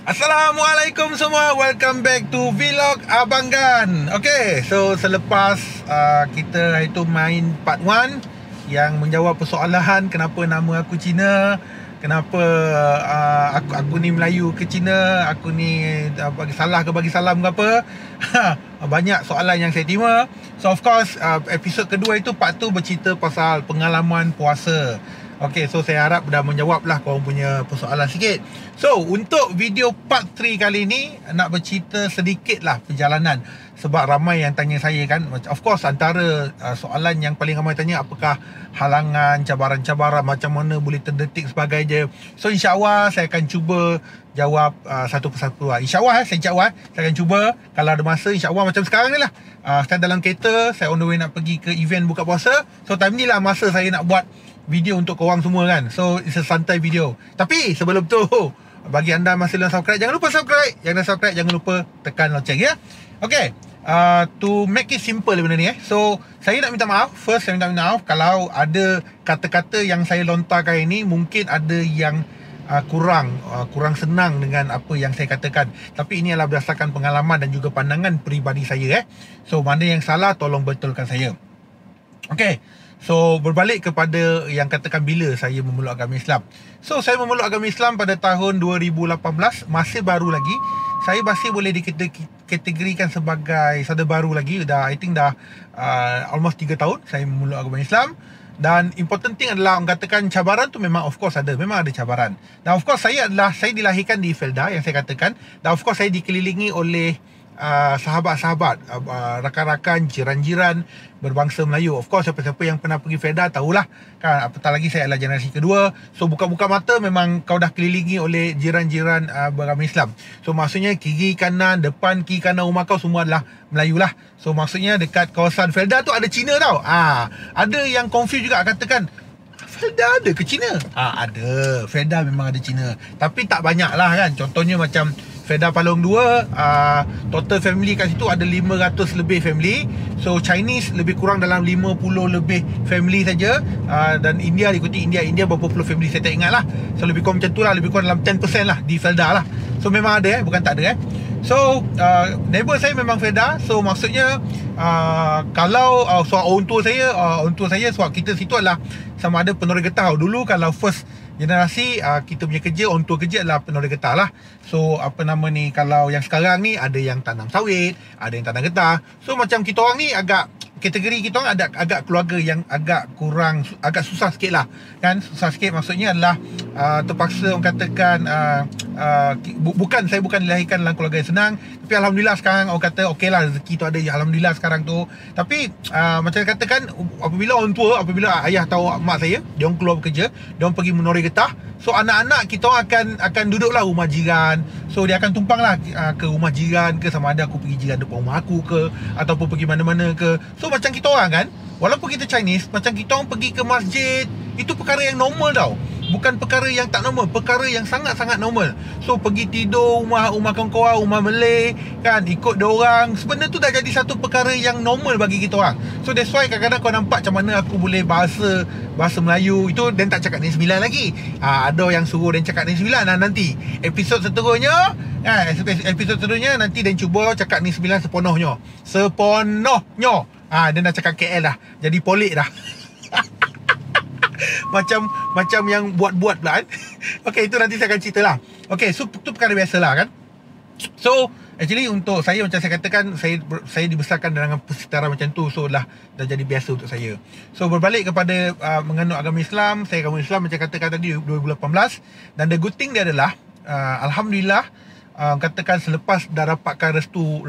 Assalamualaikum semua. Welcome back to Vlog Abang Gan. Okay, so selepas kita itu main part 1 yang menjawab persoalan kenapa nama aku Cina, kenapa aku ni Melayu ke Cina, aku ni bagi salah ke bagi salam ke apa. Banyak soalan yang saya terima. So of course episod kedua itu part tu bercerita pasal pengalaman puasa. Okay, so saya harap dah menjawab lah korang punya persoalan sikit. So, untuk video part 3 kali ni, nak bercerita sedikit lah perjalanan. Sebab ramai yang tanya saya kan. Of course, antara soalan yang paling ramai tanya, apakah halangan, cabaran-cabaran, macam mana boleh terdetik sebagainya. So, insyaAllah saya akan cuba jawab satu persatu lah. InsyaAllah saya jawab. Saya akan cuba. Kalau ada masa, insyaAllah macam sekarang ni lah. Saya dalam kereta, saya on the way nak pergi ke event buka puasa. So, time ni lah masa saya nak buat video untuk korang semua kan. So it's a santai video. Tapi sebelum tu, bagi anda masih belum subscribe, jangan lupa subscribe. Yang dah subscribe, jangan lupa tekan lonceng ya. Okay, to make it simple benda ni So saya nak minta maaf. First saya minta maaf kalau ada kata-kata yang saya lontarkan ini mungkin ada yang kurang senang dengan apa yang saya katakan. Tapi ini adalah berdasarkan pengalaman dan juga pandangan peribadi saya So mana yang salah, tolong betulkan saya. Okay, so berbalik kepada yang katakan bila saya memeluk agama Islam. So saya memeluk agama Islam pada tahun 2018, masih baru lagi. Saya masih boleh dikategorikan sebagai sada baru lagi. I think dah almost 3 tahun saya memeluk agama Islam. Dan important thing adalah orang katakan cabaran tu memang of course ada. Memang ada cabaran. Dan of course saya dilahirkan di Felda yang saya katakan. Dan of course saya dikelilingi oleh sahabat-sahabat, rakan-rakan, jiran-jiran berbangsa Melayu. Of course siapa-siapa yang pernah pergi Felda tahulah kan, apatah lagi saya adalah generasi kedua. So buka-buka mata memang kau dah kelilingi oleh jiran-jiran beragama Islam. So maksudnya kiri kanan, depan kiri kanan rumah kau semua adalah Melayu lah. So maksudnya dekat kawasan Felda tu ada Cina tau. Ada yang confuse juga, katakan Felda ada ke Cina? Ada. Felda memang ada Cina, tapi tak banyak lah kan. Contohnya macam Felda Palong 2, total family kat situ ada 500 lebih family. So Chinese lebih kurang dalam 50 lebih family saja. Dan India ikuti India berapa puluh family saya tak ingat lah. So lebih kurang macam tu lah, lebih kurang dalam 10% lah di Felda lah. So memang ada bukan tak ada So neighbor saya memang Felda. So maksudnya kalau soal orang tua saya sebab kita situ adalah sama ada penoreh getah. Dulu kalau first generasi kita punya kerja, orang tua kerja adalah penoreh getah lah. So apa nama ni, kalau yang sekarang ni ada yang tanam sawit, ada yang tanam getah. So macam kita orang ni kategori kita orang agak keluarga yang agak susah sikit lah kan. Susah sikit maksudnya adalah terpaksa orang katakan saya bukan dilahirkan dalam keluarga yang senang. Tapi Alhamdulillah sekarang orang kata okey lah, rezeki tu ada, Alhamdulillah sekarang tu. Tapi macam katakan, apabila ayah tahu mak saya dia orang keluar bekerja, dia orang pergi menoreh getah, so anak-anak kita orang akan duduklah rumah jiran. So dia akan tumpang lah ke rumah jiran ke, sama ada aku pergi jiran depan rumah aku ke, ataupun pergi mana-mana ke. So macam kita orang kan, walaupun kita Chinese, macam kita orang pergi ke masjid, itu perkara yang normal tau. Bukan perkara yang tak normal, perkara yang sangat-sangat normal. So pergi tidur rumah kawan-kawan, rumah Malay kan, ikut diorang, sebenarnya tu dah jadi satu perkara yang normal bagi kita orang. So that's why kadang-kadang kau nampak macam mana aku boleh bahasa Melayu itu dan tak cakap Negeri Sembilan lagi. Ada yang suruh dan cakap Negeri Sembilan. Nanti episod seterusnya nanti dan cuba cakap Negeri Sembilan sepenuhnya. Dia dah cakap KL dah, jadi polik dah. Macam yang buat-buat pula kan. Okay, itu nanti saya akan cerita lah. Okay, so itu perkara biasa lah kan. So actually untuk saya, macam saya katakan, saya dibesarkan dengan persekitaran macam tu. So dah jadi biasa untuk saya. So berbalik kepada menganut agama Islam. Saya agama Islam macam katakan tadi 2018. Dan the good thing dia adalah Alhamdulillah, katakan selepas dah dapatkan restu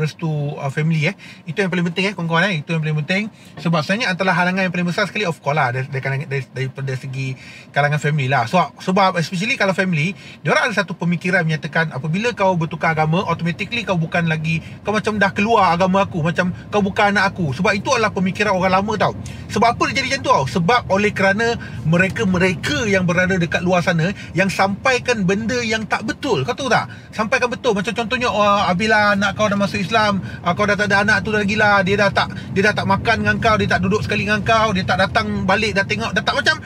family itu yang paling penting kawan-kawan itu yang paling penting. Sebab sebenarnya antara halangan yang paling besar sekali of course lah daripada segi kalangan family lah. Sebab especially kalau family, diorang ada satu pemikiran menyatakan apabila kau bertukar agama, automatically kau bukan lagi, kau macam dah keluar agama aku, macam kau bukan anak aku. Sebab itu adalah pemikiran orang lama tau. Sebab apa dia jadi macam tu tau? Sebab oleh kerana mereka yang berada dekat luar sana yang sampaikan benda yang tak betul. Kau tahu tak? Sampaikan betul. Macam contohnya, Abila anak kau dah masuk Islam, kau dah tak ada anak tu dah gila, dia dah tak makan dengan kau, dia tak duduk sekali dengan kau, dia tak datang balik, dah tak macam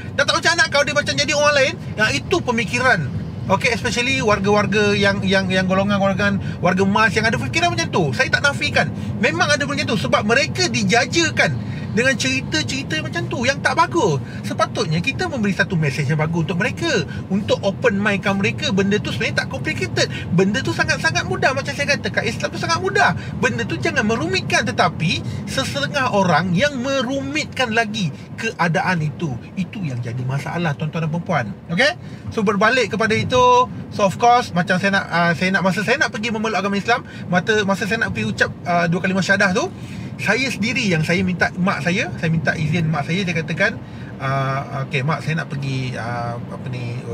anak kau, dia macam jadi orang lain. Itu pemikiran Okay, especially warga-warga yang golongan warga emas yang ada fikiran macam tu. Saya tak nafikan. Memang ada macam tu sebab mereka dijajakan dengan cerita-cerita macam tu yang tak bagus. Sepatutnya kita memberi satu mesej yang bagus untuk mereka, untuk open mindkan mereka. Benda tu sebenarnya tak complicated. Benda tu sangat-sangat mudah. Macam saya kata, kat Islam tu sangat mudah. Benda tu jangan merumitkan. Tetapi sesetengah orang yang merumitkan lagi keadaan itu yang jadi masalah, tuan-tuan dan perempuan. Okay? So berbalik kepada itu, so of course macam masa saya nak pergi memeluk agama Islam, masa saya nak pergi ucap 2 kalimah syahadah tu, saya sendiri yang saya minta minta izin mak saya. Dia katakan, okay mak, saya nak pergi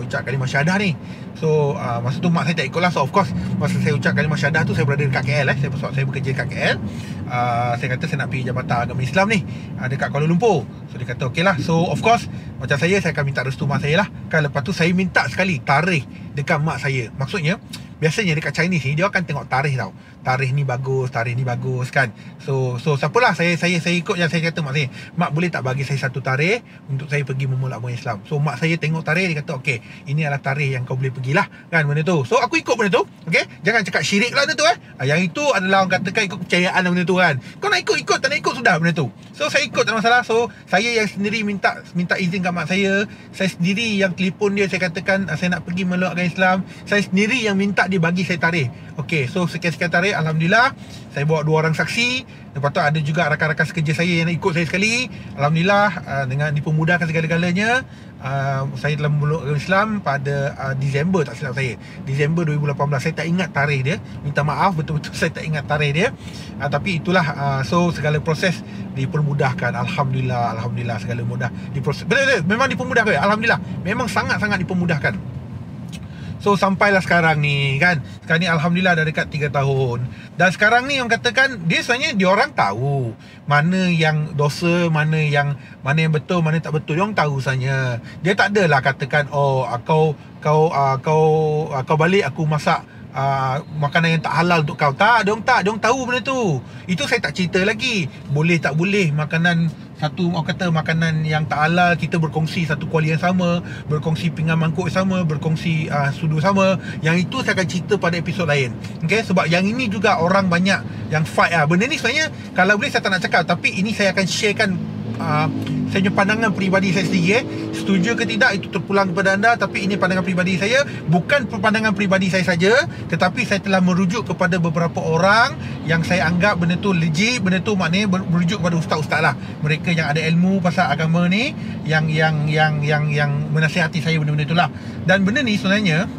ucap kalimah syahadah ni. So masa tu mak saya tak ikut lah. So of course masa saya ucap kalimah syahadah tu, saya berada dekat KL saya bekerja dekat KL. Saya kata saya nak pergi Jabatan Agama Islam ni dekat Kuala Lumpur. So dia kata okey lah. So of course macam saya akan minta restu mak saya lah kan. Lepas tu saya minta sekali tarikh dekat mak saya. Maksudnya biasanya dekat Chinese ni dia akan tengok tarikh tau. Tarikh ni bagus kan. So siapalah saya ikut yang saya kata mak saya. Mak boleh tak bagi saya satu tarikh untuk saya pergi memeluk agama Islam. So mak saya tengok tarikh, dia kata okey, ini adalah tarikh yang kau boleh pergilah kan benda tu. So aku ikut benda tu. Okey, jangan cakap syirik lah benda tu Yang itu adalah orang katakan ikut kepercayaan benda tu kan. Kau nak ikut, tak nak ikut sudah benda tu. So saya ikut, tak ada masalah. So saya yang sendiri minta izin kat mak saya. Saya sendiri yang telefon dia, saya katakan saya nak pergi memeluk agama Islam. Saya sendiri yang minta dia bagi saya tarikh. Okey, so sekian-sekian tarikh, alhamdulillah saya bawa 2 orang saksi. Lepas tu ada juga rakan-rakan sekerja saya yang nak ikut saya sekali. Alhamdulillah dengan dipermudahkan segala-galanya. Saya telah memeluk agama Islam pada Disember, tak silap saya, Disember 2018. Saya tak ingat tarikh dia, minta maaf, betul-betul saya tak ingat tarikh dia. Tapi itulah, so segala proses dipermudahkan. Alhamdulillah segala mudah diproses. Betul, memang dipermudahkan. Alhamdulillah, memang sangat-sangat dipermudahkan. So sampailah sekarang ni kan. Sekarang ni alhamdulillah dah dekat 3 tahun. Dan sekarang ni orang katakan, dia sebenarnya diorang tahu mana yang dosa, mana yang betul, mana tak betul. Diorang tahu sebenarnya. Dia tak adalah katakan, oh kau balik aku masak makanan yang tak halal untuk kau. Tak, diorang tahu benda tu. Itu saya tak cerita lagi. Boleh tak boleh makanan orang kata makanan yang tak halal, kita berkongsi satu kuali yang sama, berkongsi pinggan mangkuk sama, berkongsi sudu sama. Yang itu saya akan cerita pada episod lain. Okay, sebab yang ini juga orang banyak yang fight benda ni sebenarnya kalau boleh saya tak nak cakap, tapi ini saya akan sharekan saya punya pandangan peribadi saya sendiri. Setuju ke tidak itu terpulang kepada anda, tapi ini pandangan peribadi saya. Bukan pandangan peribadi saya saja, tetapi saya telah merujuk kepada beberapa orang yang saya anggap benda tu legit. Benda tu maknanya merujuk kepada ustaz-ustaz lah, mereka yang ada ilmu pasal agama ni, yang menasihati saya benda-benda itulah. Dan benda ni sebenarnya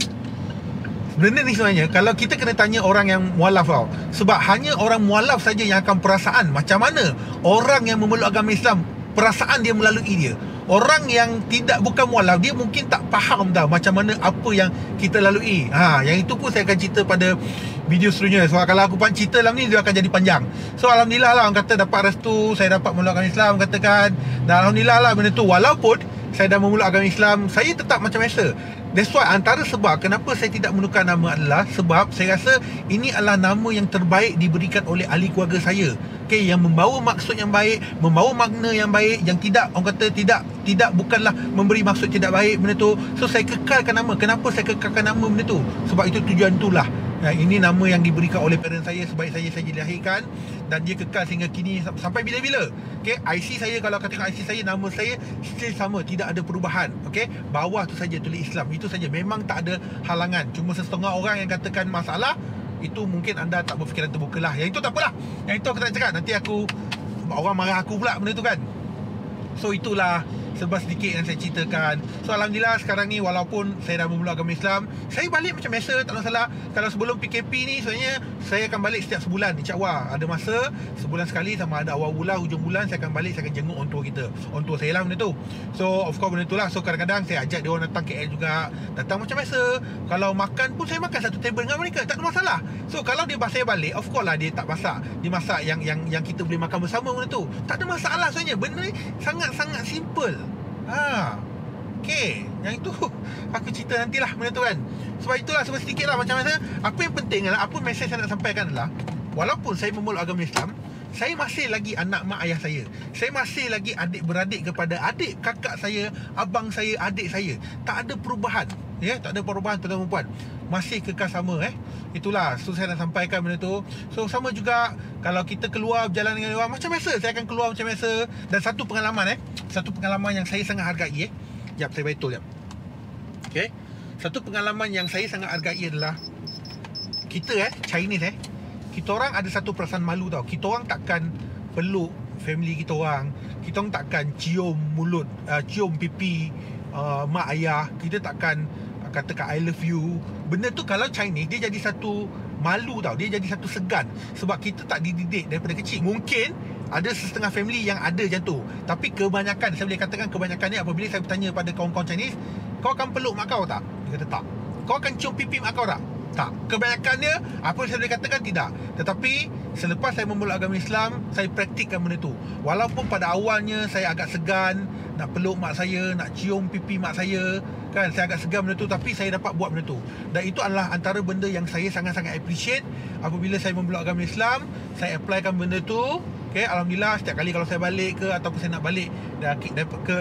kalau kita kena tanya orang yang mualaf tau. Sebab hanya orang mualaf saja yang akan perasaan macam mana orang yang memeluk agama Islam, perasaan dia melalui dia. Orang yang bukan mualaf, dia mungkin tak faham dah macam mana apa yang kita lalui. Yang itu pun saya akan cerita pada video seterusnya. So kalau aku cerita dalam ni, dia akan jadi panjang. So alhamdulillah lah, orang kata dapat restu, saya dapat memeluk agama Islam katakan. Dan alhamdulillah lah benda tu. Walaupun saya dah memeluk agama Islam, saya tetap macam biasa. That's why antara sebab kenapa saya tidak menukar nama adalah sebab saya rasa ini adalah nama yang terbaik diberikan oleh ahli keluarga saya. Okay, yang membawa maksud yang baik, membawa makna yang baik, yang tidak, orang kata tidak bukanlah memberi maksud tidak baik benda tu. So saya kekalkan nama. Kenapa saya kekalkan nama benda tu? Sebab itu tujuan itulah. Ini nama yang diberikan oleh parents saya sebaik saya dilahirkan, dan dia kekal sehingga kini sampai bila-bila. Okay, IC saya, kalau katakan IC saya, nama saya still sama, tidak ada perubahan. Okay, bawah tu saja tulis Islam, itu saja. Memang tak ada halangan. Cuma setengah orang yang katakan masalah, itu mungkin anda tak berfikiran terbuka lah. Yang itu tak apalah, yang itu aku tak cakap. Nanti orang marah aku pula benda tu kan. So itulah serba sedikit yang saya ceritakan. So alhamdulillah sekarang ni walaupun saya dah memeluk agama Islam, saya balik macam biasa, tak ada masalah. Kalau sebelum PKP ni sebenarnya saya akan balik setiap sebulan, insya-Allah. Ada masa sebulan sekali, sama ada awal bulan, hujung bulan, saya akan balik, saya akan jenguk orang tua kita. Orang tua saya lah benda tu. So of course benda tu lah. So kadang-kadang saya ajak dia orang datang KL juga, datang macam biasa. Kalau makan pun saya makan satu table dengan mereka, tak ada masalah. So kalau dia saya balik, of course lah dia tak masak, dia masak yang kita boleh makan bersama benda tu. Tak ada masalah sebenarnya. Benda ni sangat-sangat simple. Okay, yang itu aku cerita nantilah benda tu kan. Sebab itulah, sebab sedikit lah macam mana. Apa yang penting adalah, apa mesej saya nak sampaikan adalah, walaupun saya memeluk agama Islam, saya masih lagi anak mak ayah saya. Saya masih lagi adik-beradik kepada adik kakak saya, abang saya, adik saya. Tak ada perubahan. Tak ada perubahan tuan-tuan dan puan. Masih kekal sama Itulah, so saya nak sampaikan benda tu. So sama juga kalau kita keluar berjalan dengan orang macam biasa, saya akan keluar macam biasa. Dan satu pengalaman satu pengalaman yang saya sangat hargai Jap, saya betul jap. Okay, satu pengalaman yang saya sangat hargai adalah kita Chinese kita orang ada satu perasaan malu tau. Kita orang takkan peluk family kita orang. Kita orang takkan cium mulut, cium pipi mak ayah. Kita takkan katakan I love you. Benda tu kalau Chinese dia jadi satu malu tau. Dia jadi satu segan. Sebab kita tak dididik daripada kecil. Mungkin ada setengah family yang ada macam tu. Tapi kebanyakan, saya boleh katakan kebanyakan ni, apabila saya bertanya pada kawan-kawan Chinese, kau akan peluk mak kau tak? Dia kata tak. Kau akan cium pipi mak kau tak? Tak. Kebanyakannya apa yang saya boleh katakan tidak. Tetapi selepas saya memeluk agama Islam, saya praktikkan benda tu. Walaupun pada awalnya saya agak segan nak peluk mak saya, nak cium pipi mak saya, kan, saya agak segan benda tu, tapi saya dapat buat benda tu. Dan itu adalah antara benda yang saya sangat-sangat appreciate. Apabila saya memeluk agama Islam, saya applykan benda tu. Okay, Alhamdulillah, setiap kali kalau saya balik ke, ataupun saya nak balik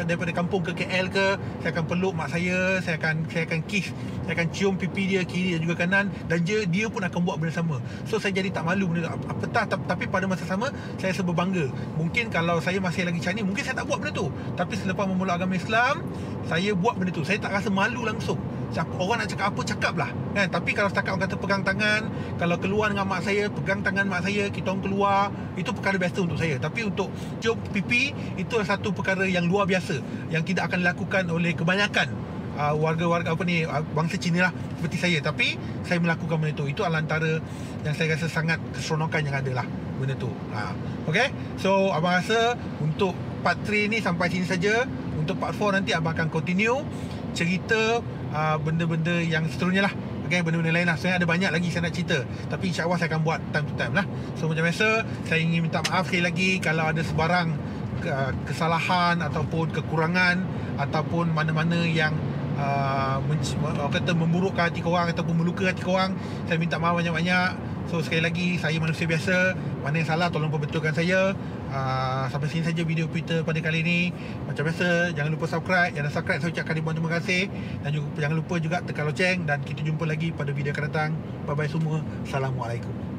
daripada kampung ke KL ke, saya akan peluk mak saya akan kiss, saya akan cium pipi dia kiri dan juga kanan. Dan dia pun akan buat benda sama. So saya jadi tak malu benda tu. Tapi pada masa sama, saya rasa berbangga. Mungkin kalau saya masih lagi Chinese, mungkin saya tak buat benda tu. Tapi selepas memeluk agama Islam, saya buat benda tu. Saya tak rasa malu langsung. Orang nak cakap apa, cakap lah, kan? Tapi kalau setakat orang kata pegang tangan, kalau keluar dengan mak saya, pegang tangan mak saya, kita orang keluar, itu perkara biasa untuk saya. Tapi untuk cium pipi, itu adalah satu perkara yang luar biasa, yang tidak akan dilakukan oleh kebanyakan warga-warga bangsa Cina lah, seperti saya. Tapi saya melakukan benda tu. Itu adalah antara yang saya rasa sangat keseronokan yang ada lah, benda tu. Okay, so abang rasa untuk part 3 ni sampai sini saja. Untuk part 4 nanti abang akan continue cerita benda-benda yang seterusnya lah. Okay, benda-benda lain lah. Sebenarnya ada banyak lagi saya nak cerita, tapi insyaAllah saya akan buat time to time lah. So macam biasa, saya ingin minta maaf sekali lagi kalau ada sebarang kesalahan ataupun kekurangan, ataupun mana-mana yang kata memburukkan hati korang ataupun meluka hati korang. Saya minta maaf banyak-banyak. So sekali lagi, saya manusia biasa. Mana yang salah tolong perbetulkan saya. Sampai sini saja video kita pada kali ini. Macam biasa, jangan lupa subscribe. Yang dah subscribe, saya ucapkan ribuan terima kasih. Dan juga jangan lupa juga tekan loceng. Dan kita jumpa lagi pada video akan datang. Bye bye semua. Assalamualaikum.